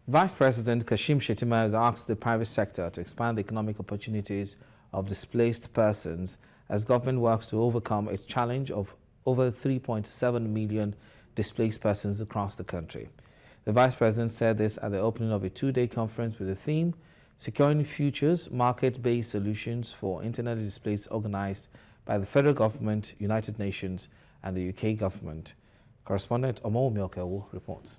Vice President Kashim Shettima has asked the private sector to expand the economic opportunities of displaced persons as government works to overcome its challenge of over 3.7 million displaced persons across the country. The Vice President said this at the opening of a two-day conference with the theme Securing Futures Market-Based Solutions for Internally Displaced, organized by the Federal Government, United Nations and the UK Government. Correspondent Omo Miokewu reports.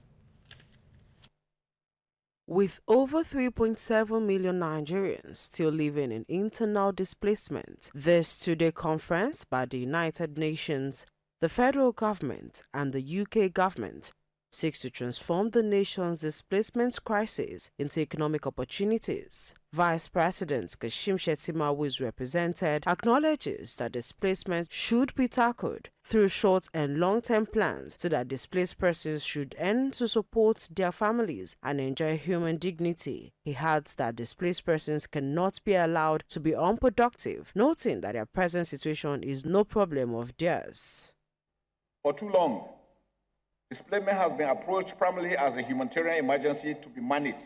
With over 3.7 million Nigerians still living in internal displacement, this two-day conference by the United Nations, the federal government and the UK government seeks to transform the nation's displacement crisis into economic opportunities. Vice President Kashim Shettima, who is represented, acknowledges that displacement should be tackled through short and long-term plans so that displaced persons should earn to support their families and enjoy human dignity. He adds that displaced persons cannot be allowed to be unproductive, noting that their present situation is no problem of theirs. For too long, displacement has been approached primarily as a humanitarian emergency to be managed.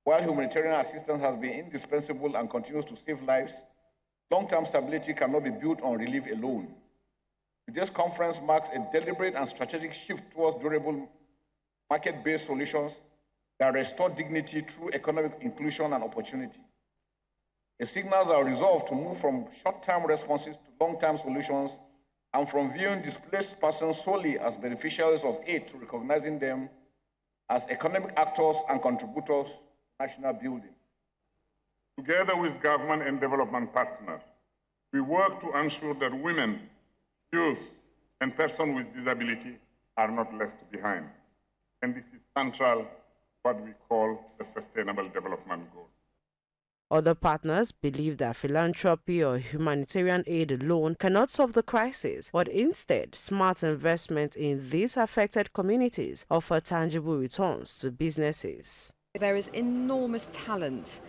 While humanitarian assistance has been indispensable and continues to save lives, long-term stability cannot be built on relief alone. Today's conference marks a deliberate and strategic shift towards durable market-based solutions that restore dignity through economic inclusion and opportunity. It signals our resolve to move from short-term responses to long-term solutions and from viewing displaced persons solely as beneficiaries of aid to recognizing them as economic actors and contributors to national building. Together with government and development partners, we work to ensure that women, youth, and persons with disability are not left behind. And this is central to what we call the Sustainable Development Goals. Other partners believe that philanthropy or humanitarian aid alone cannot solve the crisis, but instead, smart investment in these affected communities offer tangible returns to businesses. There is enormous talent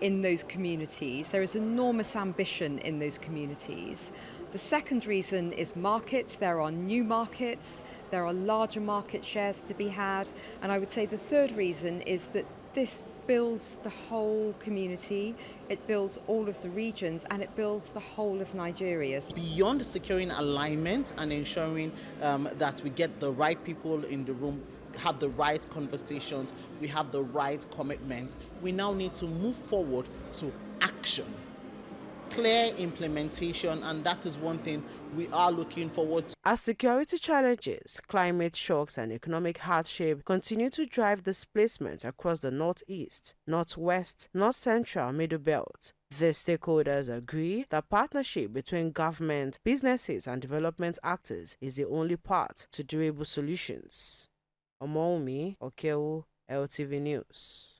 in those communities. There is enormous ambition in those communities. The second reason is markets. There are new markets. There are larger market shares to be had. And I would say the third reason is that this builds the whole community, it builds all of the regions, and it builds the whole of Nigeria. Beyond securing alignment and ensuring that we get the right people in the room, have the right conversations, we have the right commitments, we now need to move forward to action. Clear implementation, and that is one thing we are looking forward to. As security challenges, climate shocks and economic hardship continue to drive displacement across the Northeast, Northwest, North Central, Middle Belt, the stakeholders agree that partnership between government, businesses and development actors is the only path to durable solutions. Omomi Okewu, LTV News.